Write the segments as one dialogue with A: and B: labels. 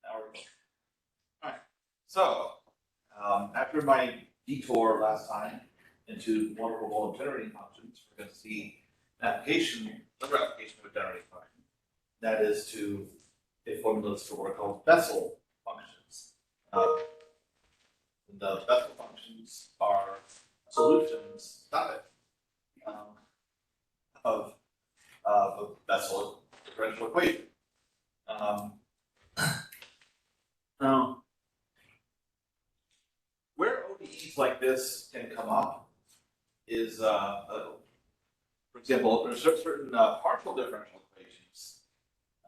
A: Now we're going. All right. So, after my detour last time into wonderful volume generating functions, we're going to see another application of a generating function. That is to a formula for what are called Bessel functions. The Bessel functions are solutions, of a Bessel differential equation. Now, where ODEs like this can come up is, for example, there's certain partial differential equations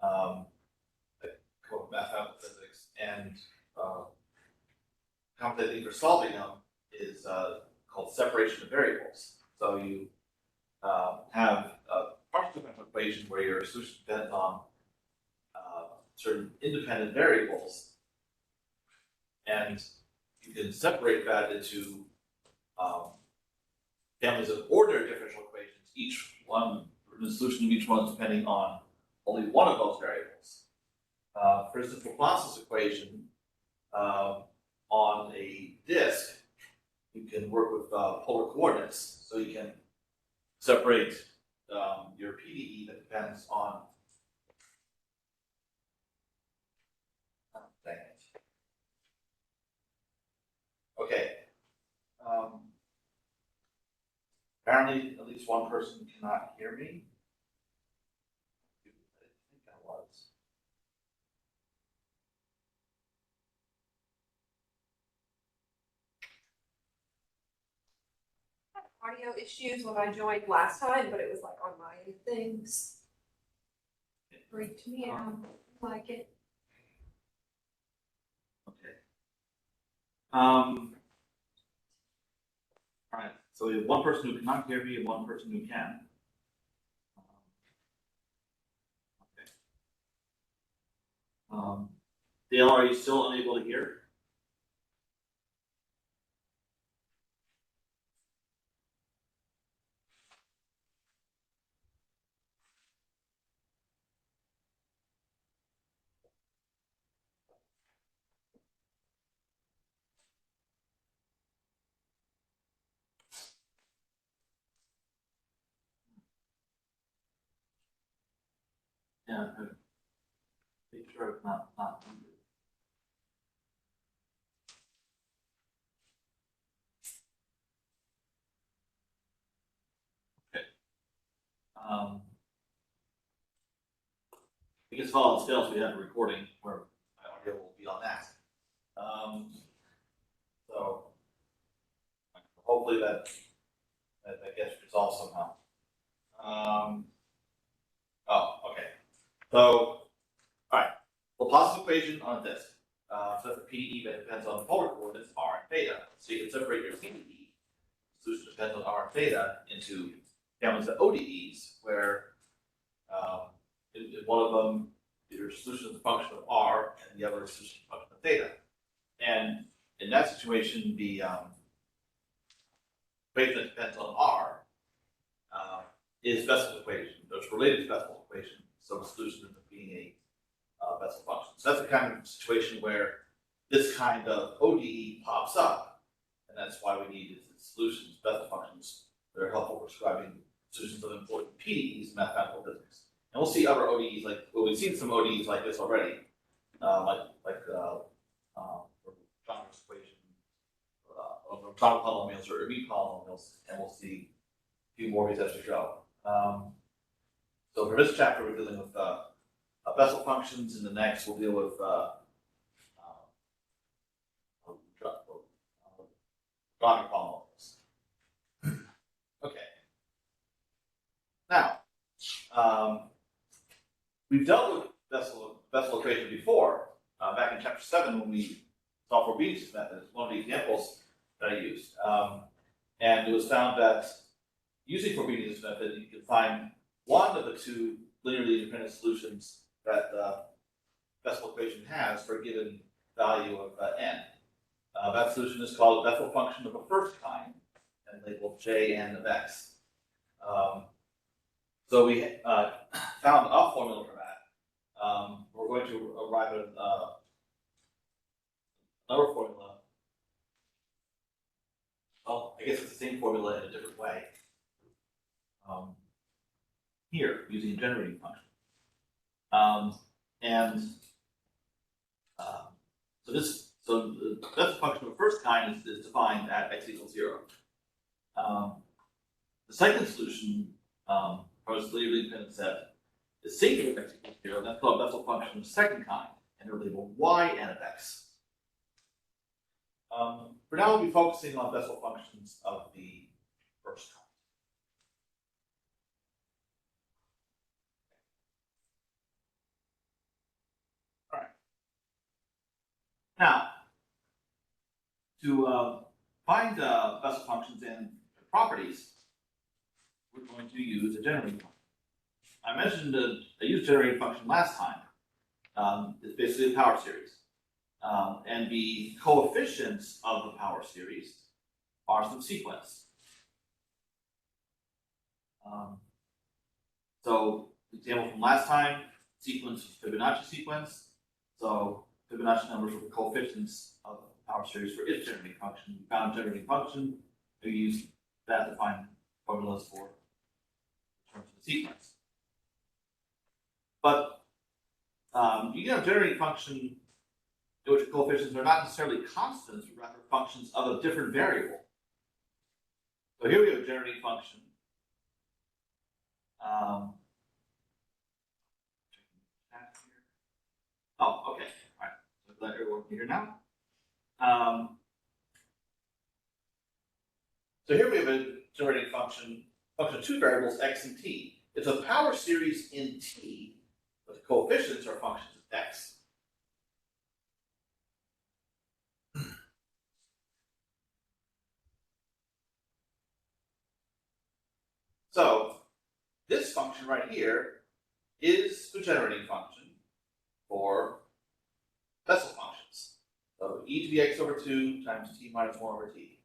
A: that come up with mathematical physics, and common technique for solving them is called separation of variables. So you have a partial differential equation where your solution depends on certain independent variables, and you can separate that into families of ordinary differential equations, each one, the solution of each one is depending on only one of those variables. For instance, for Laplace's equation, on a disk, you can work with polar coordinates, so you can separate your PDE that depends on dang it. Okay. Apparently, at least one person cannot hear me. I think I was.
B: Audio issues when I joined last time, but it was like on my things. It freaked me out. I like it.
A: Okay. All right. So we have one person who cannot hear me and one person who can. Okay. Dale, are you still unable to hear? Yeah. Make sure it's not. Okay. Because if all else fails, we have a recording where my audio will be on that. So hopefully that gets resolved somehow. Oh, okay. So, all right. Laplace's equation on a disk. So that's a PDE that depends on polar coordinates r and theta. So you can separate your PDE, solution depends on r and theta, into families of ODEs, where in one of them, your solution is a function of r, and the other solution is a function of theta. And in that situation, the equation that depends on r is Bessel's equation. It's related to Bessel's equation, so the solution ends up being a Bessel function. So that's the kind of situation where this kind of ODE pops up, and that's why we need solutions, Bessel functions, that are helpful for describing solutions of important PDEs in mathematical physics. And we'll see other ODEs we've seen some ODEs like this already, like John's equation, or John polynomials or Hermite polynomials, and we'll see a few more of these as we go. So for this chapter, we're dealing with Bessel functions. In the next, we'll deal with John's polynomials. Okay. Now, we've dealt with Bessel equation before, back in chapter 7 when we saw Frobenius' method. It's one of the examples that I used. And it was found that using Frobenius' method, you can find one of the two linearly independent solutions that the Bessel equation has for a given value of n. That solution is called a Bessel function of a first kind and labeled Jn of x. So we found a formula for that. We're going to arrive at same formula in a different way. Here, using a generating function. So the Bessel function of the first kind is defined at x equals 0. The second solution, was clearly independent set, is singular x equals 0. That's called Bessel function of the second kind, and they're labeled y n of x. For now, we'll be focusing on Bessel functions of the first kind. All right. Now, to find Bessel functions and properties, we're going to use a generating function. I mentioned I used a generating function last time. It's basically a power series. And the coefficients of the power series are some sequence. So, the example from last time, sequence was Fibonacci sequence. So, Fibonacci numbers were the coefficients of the power series for its generating function. We found a generating function, we used that to find formulas for terms of the sequence. But you get a generating function in which coefficients are not necessarily constants, but rather functions of a different variable. So here we have a generating function. Oh, okay. All right. So glad everyone can hear now. So here we have a generating function of two variables, x and t. It's a power series in t, but the coefficients are functions of x. So this function right here is the generating function for Bessel functions. So e to the x over 2 times t minus 1 over t.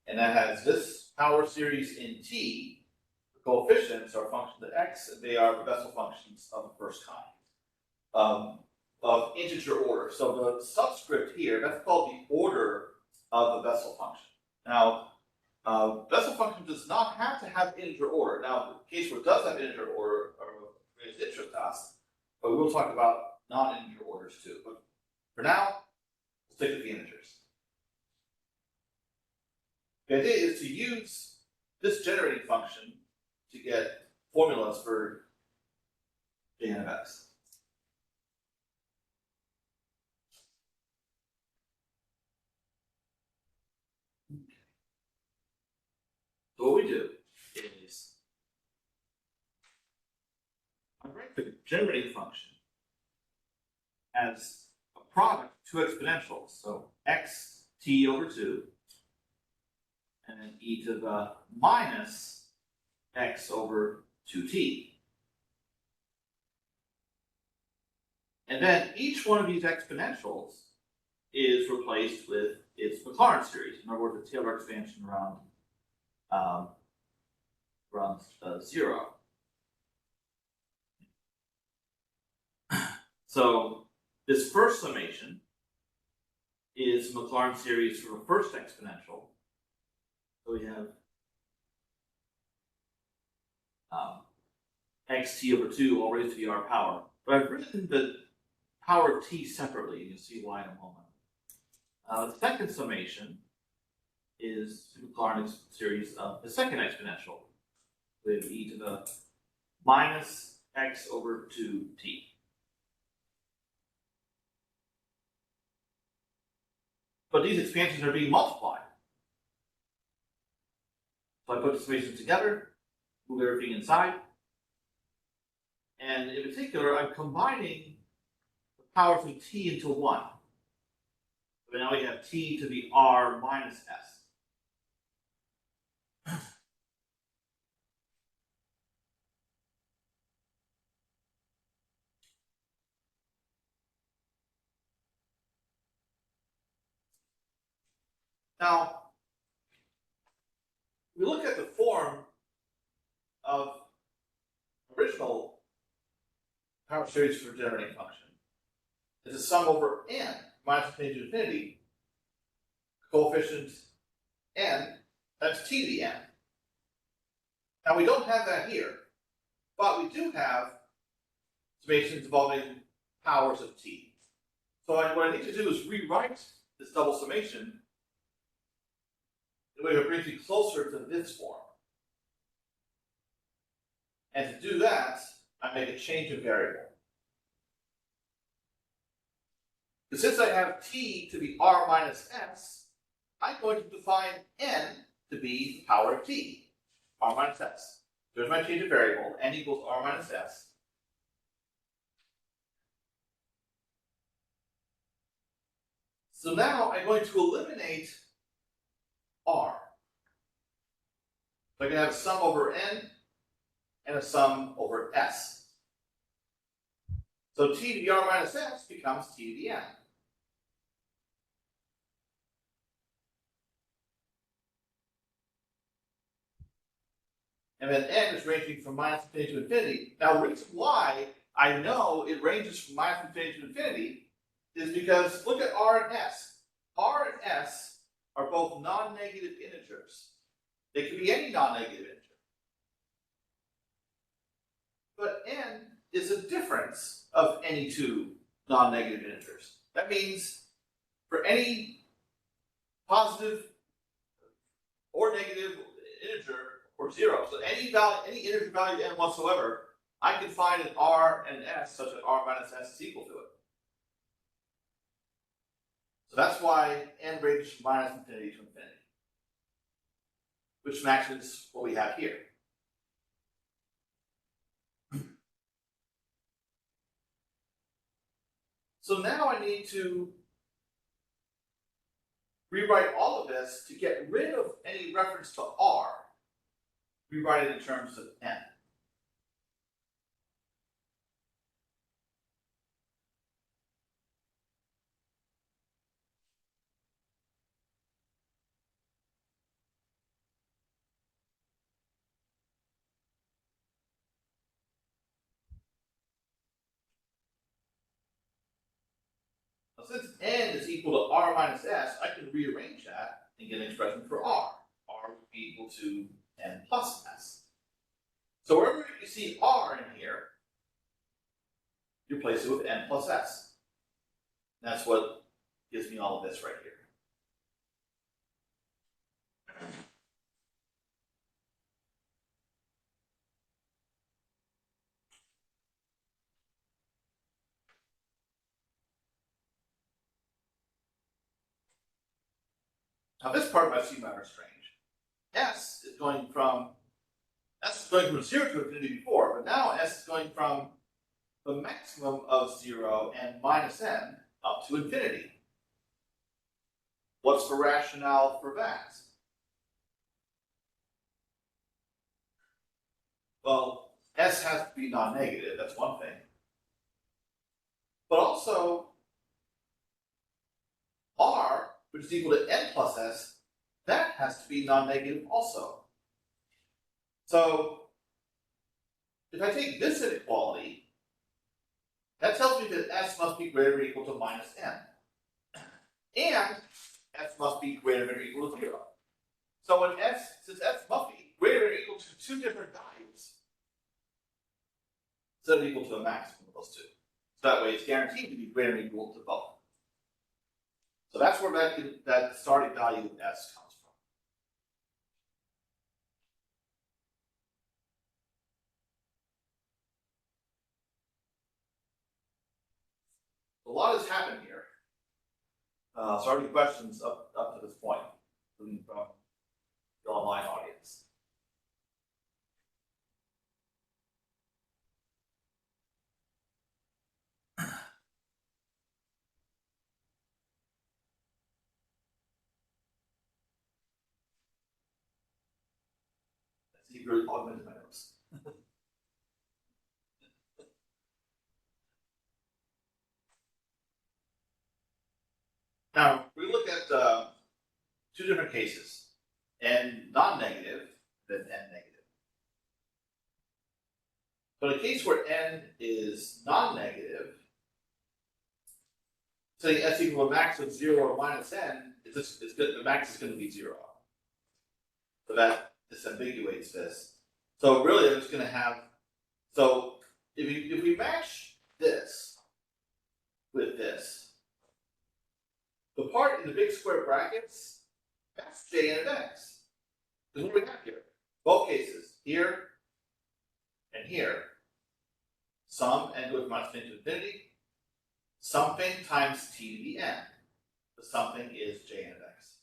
A: And that has this power series in t. The coefficients are functions of x, and they are the Bessel functions of the first kind, of integer order. So the subscript here, that's called the order of the Bessel function. Now, Bessel function does not have to have integer order. Now, the case where it does have integer order is interest to us, but we will talk about non-integer orders too. But for now, we'll stick with the integers. The idea is to use this generating function to get formulas for Jn of x. So what we do is I write the generating function as a product of two exponentials. So x t over 2, and then e to the minus x over 2t. And then each one of these exponentials is replaced with its Maclaurin series. In other words, a Taylor expansion around 0. So this first summation is Maclaurin series for the first exponential. So we have xt over 2 all raised to the r power. But I've written the power of t separately, and you'll see why in a moment. The second summation is the Maclaurin series of the second exponential. We have e to the minus x over 2t. But these expansions are being multiplied. So I put the summations together, move everything inside, and in particular, I'm combining the powers of t into 1. So now we have t to the r minus s. Now, we look at the form of original power series for generating function. It's a sum over n minus infinity to infinity, coefficient n times t to the n. Now we don't have that here, but we do have summations involving powers of t. So what I need to do is rewrite this double summation in a way that brings me closer to this form. And to do that, I make a change of variable. But since I have t to be r minus s, I'm going to define n to be the power of t, r minus s. There's my change of variable, n equals r minus s. So now I'm going to eliminate r. So I can have a sum over n and a sum over s. So t to the r minus s becomes t to the n. And then n is ranging from minus infinity to infinity. Now, the reason why I know it ranges from minus infinity to infinity is because look at r and s. R and s are both non-negative integers. They can be any non-negative integer. But n is a difference of any two non-negative integers. That means for any positive or negative integer or zero, so any value, any integer value n whatsoever, I can find an r and an s such that r minus s is equal to it. So that's why n ranges from minus infinity to infinity, which matches what we have here. So now I need to rewrite all of this to get rid of any reference to r. Rewrite it in terms of n. Now, since n is equal to r minus s, I can rearrange that and get an expression for r. R would be equal to n plus s. So wherever you see r in here, you replace it with n plus s. That's what gives me all of this right here. Now this part might seem rather strange. S is going from 0 to infinity before, but now s is going from the maximum of 0 and minus n up to infinity. What's the rationale for that? Well, s has to be non-negative, that's one thing. But also, r, which is equal to n plus s, that has to be non-negative also. So, if I take this inequality, that tells me that s must be greater than or equal to minus n. And s must be greater than or equal to 0. So when since s must be greater than or equal to two different values, instead of equal to a maximum of those two. So that way it's guaranteed to be greater than or equal to both. So that's where that starting value of s comes from. A lot has happened here. So are any questions up to this point, including from the online audience? I see you really augmented my notes. Now, we look at two different cases, n non-negative, then n negative. So in a case where n is non-negative, say s equal to a max of 0 or minus n, the max is going to be 0. So that disambiguates this. So really, I'm just going to have. So if we match this with this, the part in the big square brackets, that's j n of x. Because what do we have here? Both cases, here and here. Sum n goes minus n to infinity. Something times t to the n. The something is j n of x.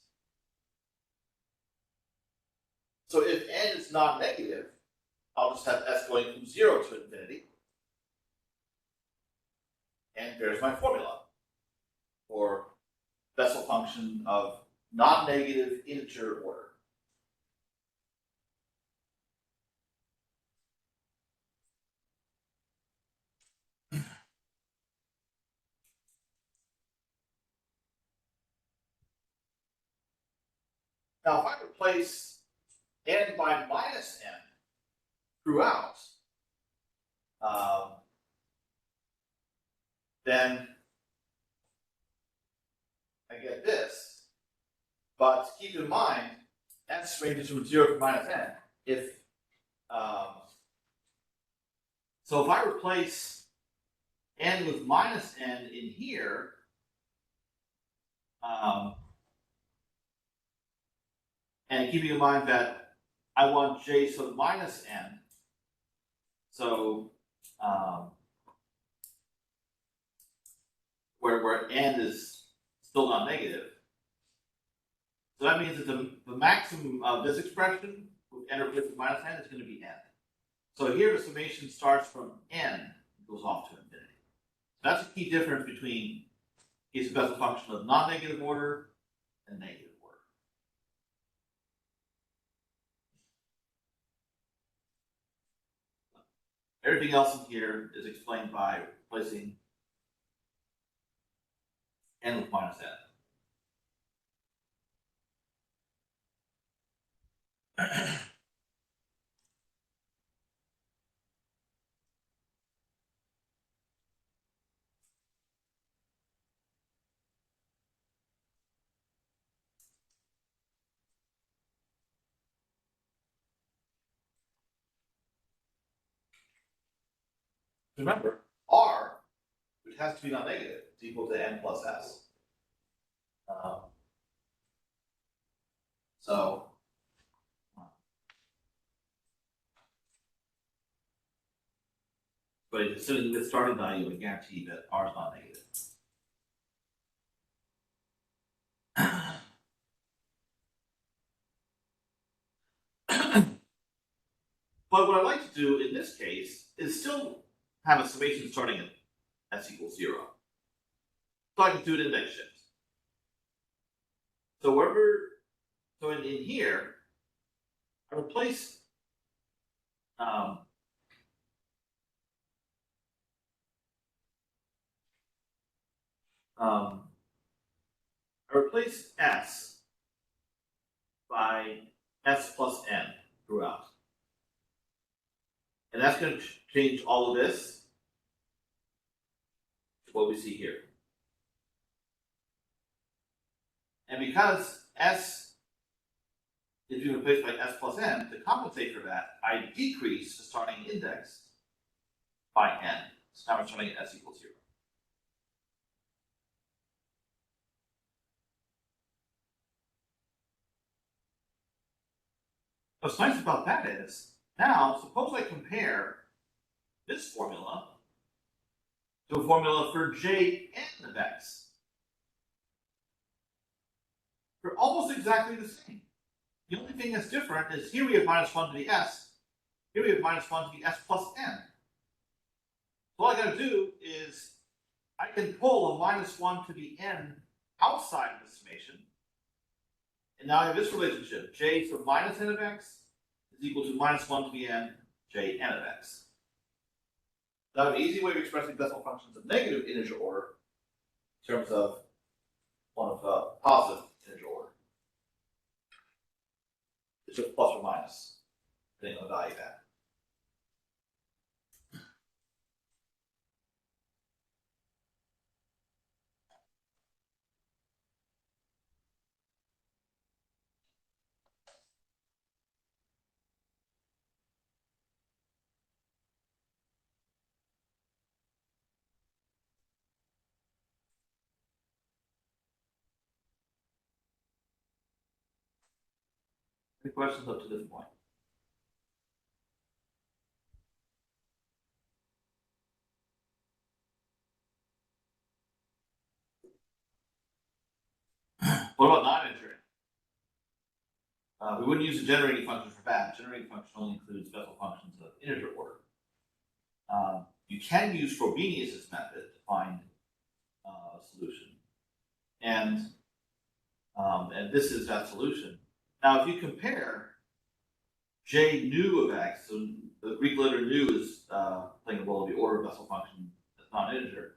A: So if n is non-negative, I'll just have s going from 0 to infinity. And there's my formula for Bessel function of non-negative integer order. Now, if I replace n by minus n throughout, then I get this. But keep in mind, s ranges from 0 to minus n. So if I replace n with minus n in here, and keeping in mind that I want j sub minus n, so where n is still not negative. So that means that the maximum of this expression with n replaced with minus n is going to be n. So here the summation starts from n and goes off to infinity. So that's a key difference between a Bessel function of non-negative order and negative order. Everything else in here is explained by replacing n with minus n. Remember, r, which has to be non-negative, is equal to n plus s. But considering the starting value, I guarantee that r is not negative. But what I like to do in this case is still have a summation starting at s equals 0. So I can do it index shift. So in here, I replace I replace s by s plus n throughout. And that's going to change all of this to what we see here. And because s is being replaced by s plus n, to compensate for that, I decrease the starting index by n. So now we're starting at s equals 0. What's nice about that is, now suppose I compare this formula to a formula for j n of x. They're almost exactly the same. The only thing that's different is here we have minus 1 to the s, here we have minus 1 to the s plus n. So all I gotta do is I can pull a minus 1 to the n outside of the summation. And now I have this relationship, j sub minus n of x is equal to minus 1 to the n, j n of x. Now an easy way of expressing Bessel functions of negative integer order in terms of one of positive integer order. It's just plus or minus, depending on the value of that. Any questions up to this point? What about non-integer? We wouldn't use the generating function for that. The generating function only includes Bessel functions of integer order. You can use Frobenius's method to find a solution, and this is that solution. Now, if you compare J nu of x, so the Greek letter nu is playing a role of the order of Bessel function that's non-integer,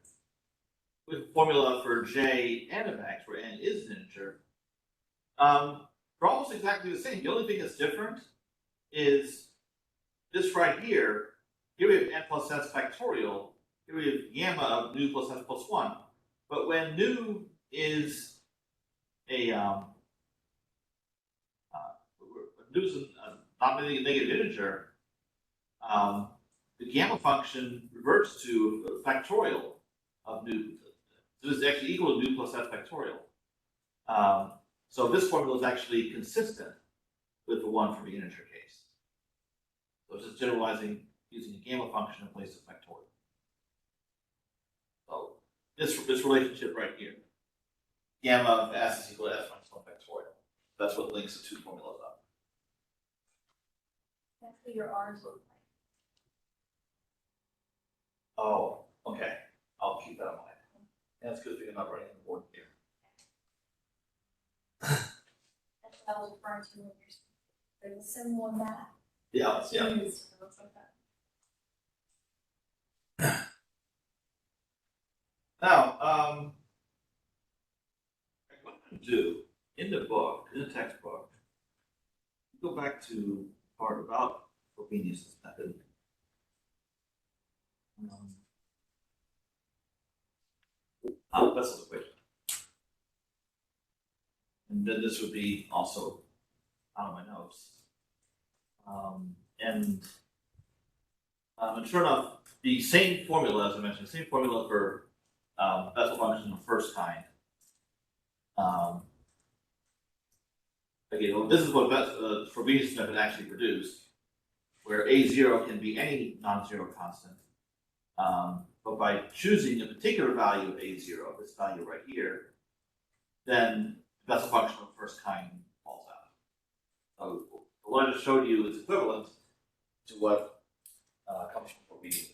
A: with a formula for J n of x, where n is an integer, they're almost exactly the same. The only thing that's different is this right here. Here we have n plus s factorial. Here we have gamma of nu plus s plus 1. But when nu is a nu is not a negative integer, the gamma function reverts to a factorial of nu. So this is actually equal to nu plus s factorial. So this formula is actually consistent with the one from the integer case. So it's just generalizing using a gamma function in place of factorial. So this relationship right here, gamma of s is equal to s minus 1 factorial. That's what links the two formulas up.
B: That's what your R's look like.
A: Oh, okay. I'll keep that in mind. And it's good thing I'm not writing on the board here.
B: That's what I was referring to when there's a symbol on that.
A: Yeah, yeah.
B: It looks like that.
A: Now, what I'm going to do in the book, in the textbook, go back to the part about Frobenius's method. Bessel's equation. And then this would be also out of my notes. And sure enough, the same formula, as I mentioned, the same formula for Bessel function of the first kind. Again, well, this is what Frobenius method actually produced, where A0 can be any non-zero constant. But by choosing a particular value of A0, this value right here, then the Bessel function of the first kind falls out. So what I just showed you is equivalent to what comes from Frobenius method.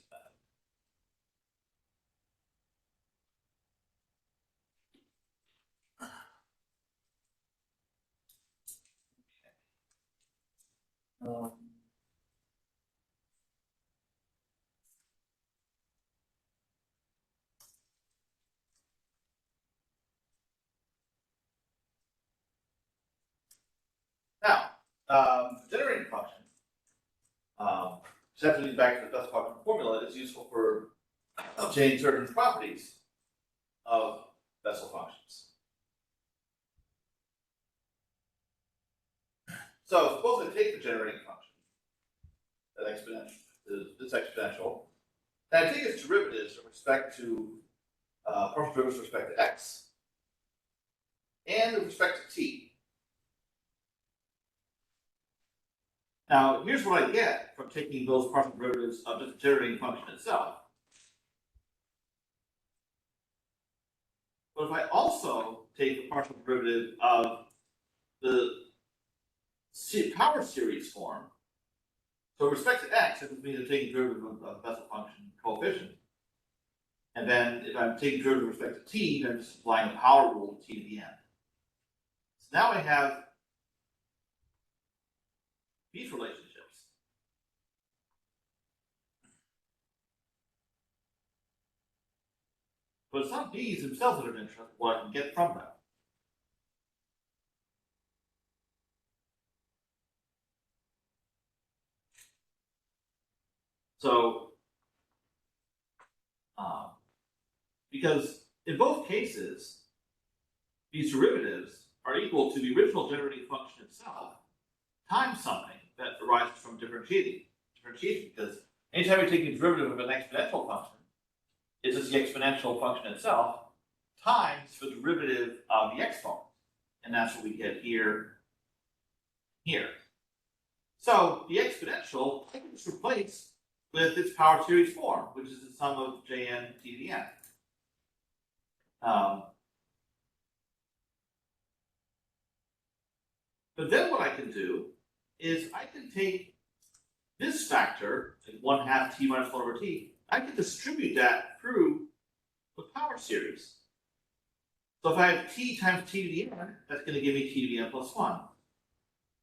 A: Now, generating function, stepping back to the Bessel function formula, is useful for obtaining certain properties of Bessel functions. So suppose I take the generating function, that exponential, this exponential, and I take its derivatives with respect to partial derivatives with respect to x, and with respect to t. Now, here's what I get from taking those partial derivatives of the generating function itself. But if I also take the partial derivative of the power series form, so with respect to x, it means I'm taking derivative of the Bessel function coefficient. And then if I'm taking derivative with respect to t, then I'm just applying the power rule to t to the end. So now I have these relationships. But it's not these themselves that are of interest, what I can get from them. So, because in both cases, these derivatives are equal to the original generating function itself times something that arises from differentiation. Because anytime you're taking a derivative of an exponential function, it's just the exponential function itself times the derivative of the exponent. And that's what we get here, here. So the exponential I can just replace with its power series form, which is the sum of Jn t to the n. But then what I can do is I can take this factor, like 1/2 t minus 1 over t, I can distribute that through the power series. So if I have t times t to the n, that's going to give me t to the n plus 1.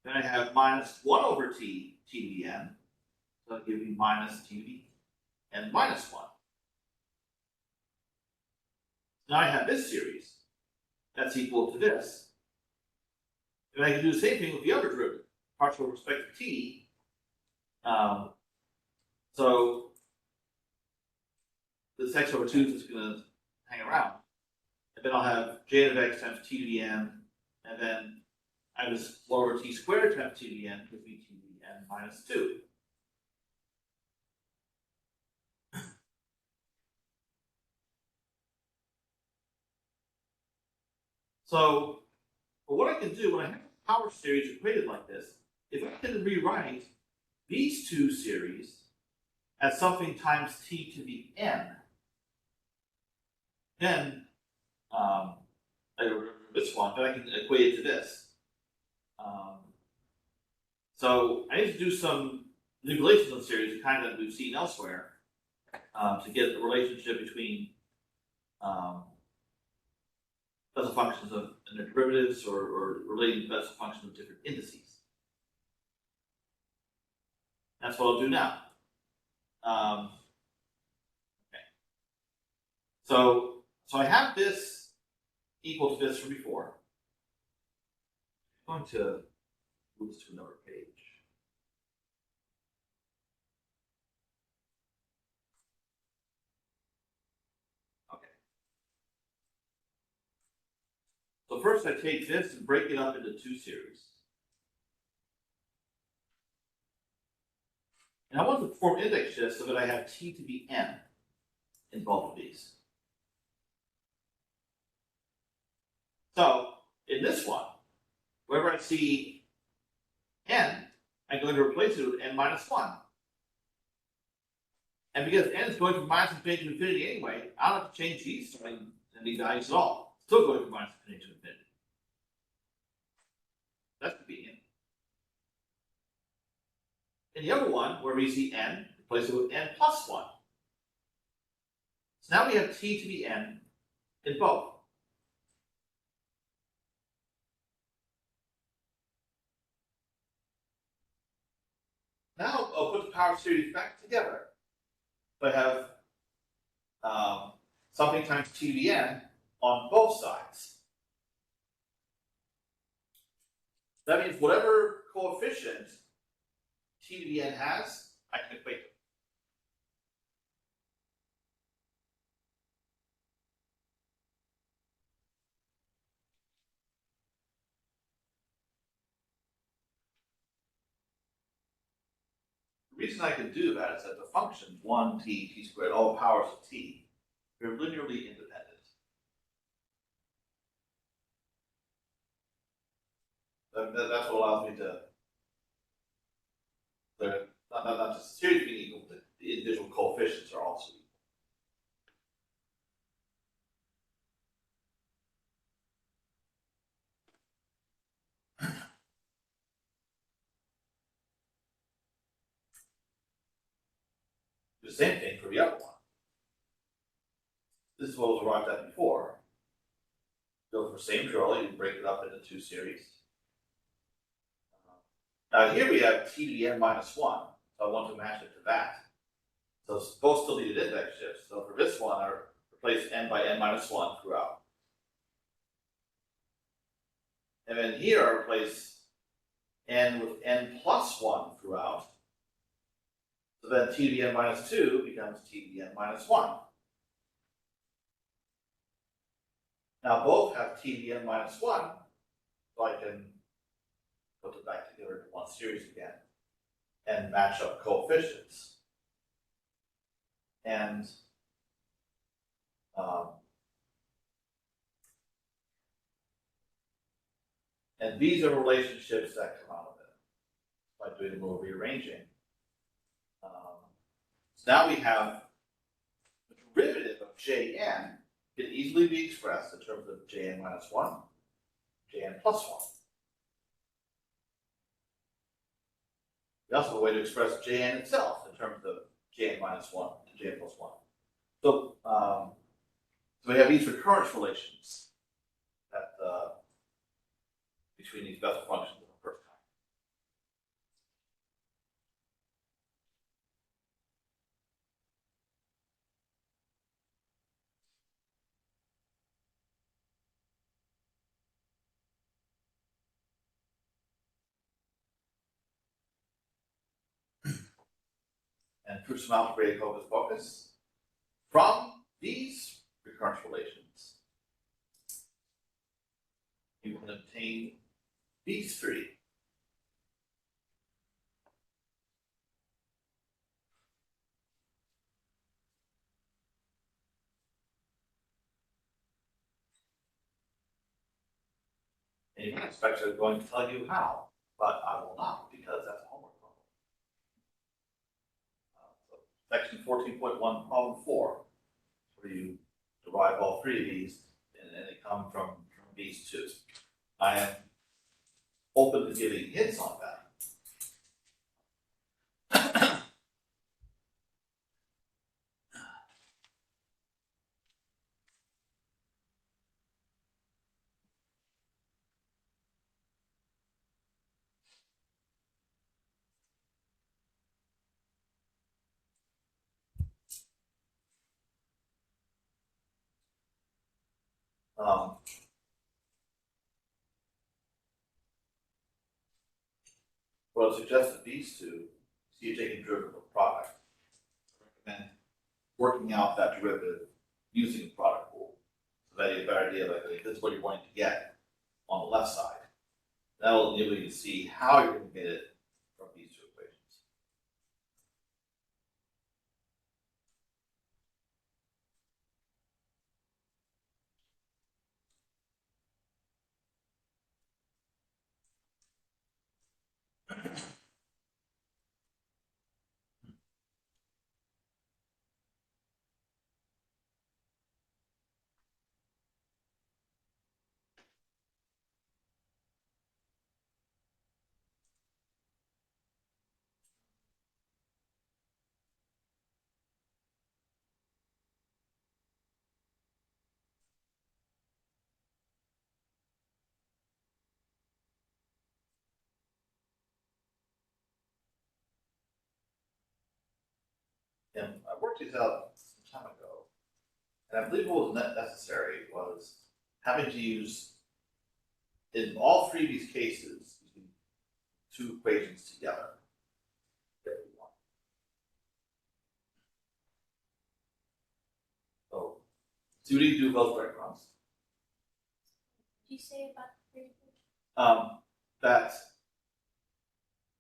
A: Then I have minus 1 over t to the n, so that'll give me minus t to the n minus 1. Now I have this series that's equal to this. And I can do the same thing with the other derivative, partial with respect to t. So this x over 2 is just going to hang around. And then I'll have j of x times t to the n, and then I have this lower t squared times t to the n gives me t to the n minus 2. So, but what I can do when I have a power series equated like this, if I can rewrite these two series as something times t to the n, then this one, then I can equate it to this. So I need to do some manipulations on series, the kind that we've seen elsewhere, to get the relationship between Bessel functions of and their derivatives or relating to Bessel functions of different indices. That's what I'll do now. Okay. So I have this equal to this from before. I'm going to move this to another page. Okay. So first I take this and break it up into two series. And I want to perform index shifts so that I have t to the n in both of these. So in this one, wherever I see n, I'm going to replace it with n minus 1. And because n is going from minus infinity to infinity anyway, I don't have to change these these values at all. It's still going from minus infinity to infinity. That's convenient. In the other one, where we see n, replace it with n plus 1. So now we have t to the n in both. Now I'll put the power series back together. So I have something times t to the n on both sides. That means whatever coefficient t to the n has, I can equate it. The reason I can do that is that the functions 1 t squared, all powers of t, they're linearly independent. That's what allows me to, not just the series being equal, but the individual coefficients are also equal. The same thing for the other one. This is what was arrived at before. Go for the same drill, you break it up into two series. Now here we have t to the n minus 1, so I want to match it to that. So both still needed index shifts. So for this one, I replace n by n minus 1 throughout. And then here I replace n with n plus 1 throughout. So then t to the n minus 2 becomes t to the n minus 1. Now both have t to the n minus 1, so I can put them back together into one series again and match up coefficients. And these are relationships that come out of it. by doing a little rearranging. So now we have the derivative of Jn can easily be expressed in terms of Jn minus 1, Jn plus 1. We also have a way to express Jn itself in terms of Jn minus 1 and Jn plus 1. So, so we have these recurrence relations that, between these Bessel functions of the first kind. And through some algebraic hocus pocus, from these recurrence relations, you can obtain these three. And you can expect I'm going to tell you how, but I will not, because that's a homework problem. So section 14.1, problem 4, where you derive all three of these, and they come from these two. I am open to giving hints on that. Well, I suggest that these two, see you taking derivative of product. I recommend working out that derivative using the product rule. So that you have a better idea, like this is what you're going to get on the left side. That will enable you to see how you're going to get it from these two equations. And I worked these out some time ago, and I believe what was necessary was having to use, in all three of these cases, using two equations together. So, see what you can do with those breadcrumbs.
B: Did you say about
A: That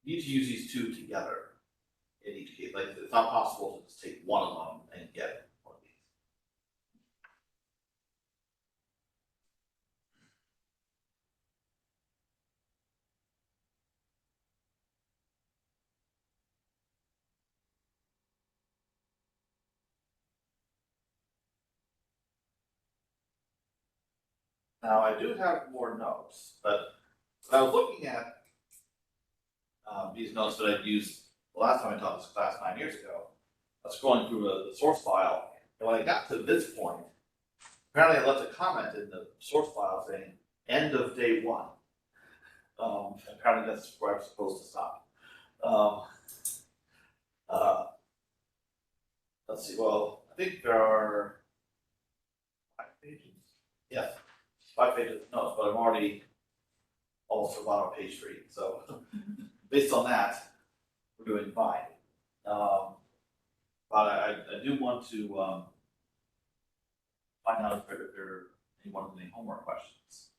A: you need to use these two together in each case. Like, it's not possible to just take one of them and get one of these. Now, I do have more notes, but when I was looking at these notes that I'd used the last time I taught this class 9 years ago, I was scrolling through the source file, and when I got to this point, apparently I left a comment in the source file saying, end of day 1. Apparently that's where I'm supposed to stop. Let's see, well, I think there are 5 pages. Yes, 5 pages of notes, but I'm already almost to the bottom of page 3. So based on that, we're doing fine. But I do want to find out if there are anyone with any homework questions.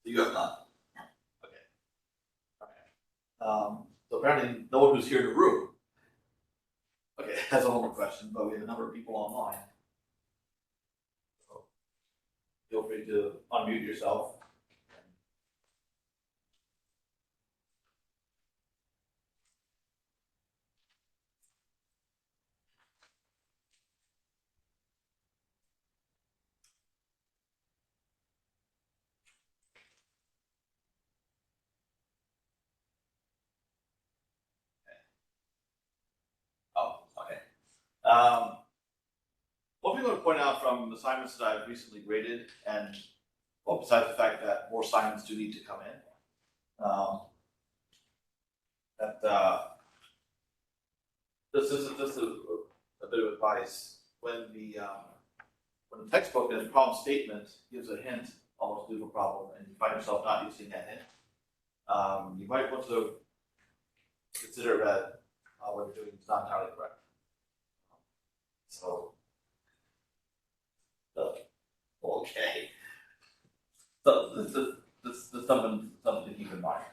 A: You have none? Okay. Okay. So apparently no one who's here in the room, okay, has a homework question, but we have a number of people online. So feel free to unmute yourself. Oh, okay. One thing I want to point out from assignments that I've recently graded, and well, besides the fact that more assignments do need to come in, this is just a bit of advice. When the textbook and the problem statement gives a hint, almost due to a problem, and you find yourself not using that hint, you might want to consider that what you're doing is not entirely correct. So, okay. So this is something to keep in mind.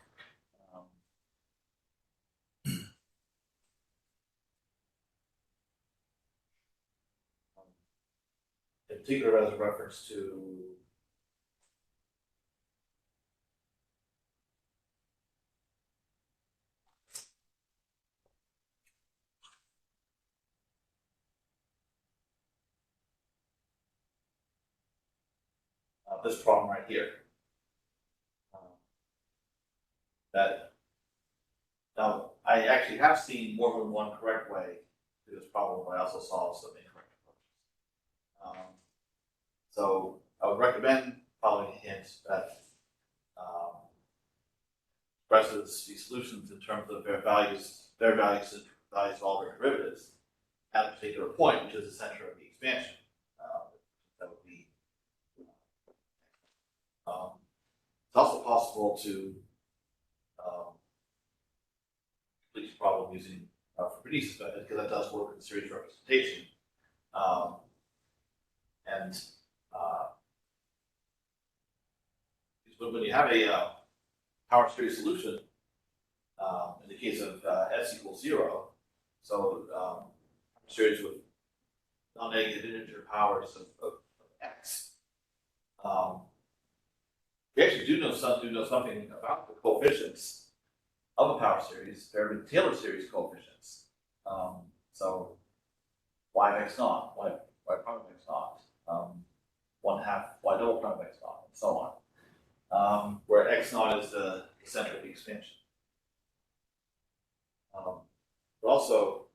A: In particular, as a reference to this problem right here. That now I actually have seen more than one correct way to this problem, but I also saw some incorrect approaches. So I would recommend following a hint that expresses these solutions in terms of their values and values of all their derivatives at a particular point, which is the center of the expansion. That would be. It's also possible to complete the problem using Frobenius method, because that does work in series representation. When you have a power series solution, in the case of s equals 0, so series with non-negative integer powers of x, we actually do know something about the coefficients of a power series. They're the Taylor series coefficients. So y of x naught, y prime of x naught, 1/2 y double prime of x naught, and so on. Where x naught is the center of the expansion. But also,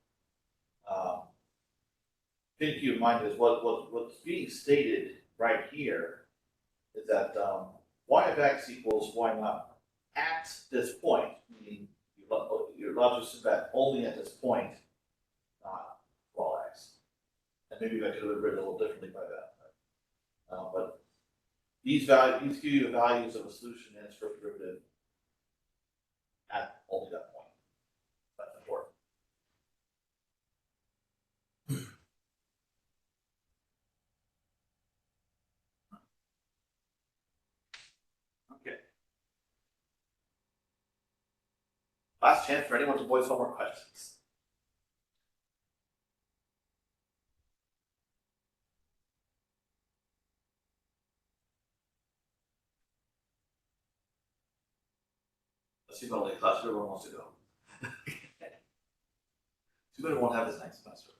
A: thing to keep in mind is what's being stated right here is that y of x equals y naught at this point, meaning you're allowed to assume that only at this point, not for all x. And maybe I could have written a little differently by that. But these give you the values of a solution and its first derivative at only that point. That's important. Okay. Last chance for anyone to voice some more questions. Let's see about the class everyone wants to go. Too bad it won't have this next semester.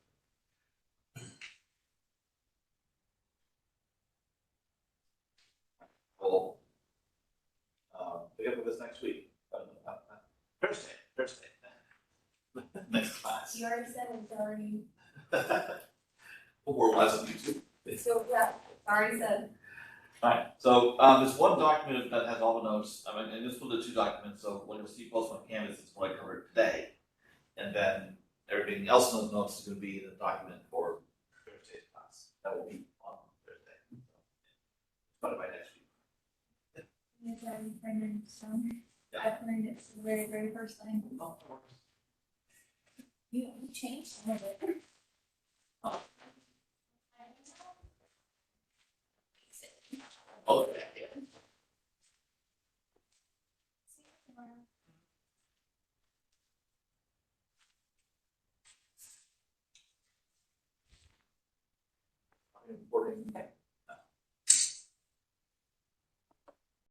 A: We'll pick up with this next week. Thursday. Next class.
B: You already said it's already.
A: Or less than YouTube.
B: So, yeah, already said.
A: Alright, so there's one document that has all the notes, and this was the 2 documents, so what you'll see posted on Canvas is what I covered today. And then everything else in those notes is going to be in the document for Thursday's class. That will be on Thursday. But by next week.
C: Yes, I printed some.
A: Yeah.
C: I printed it the very, very first thing.
A: Oh, of course.
C: You changed some of it.
A: Oh, okay. Important.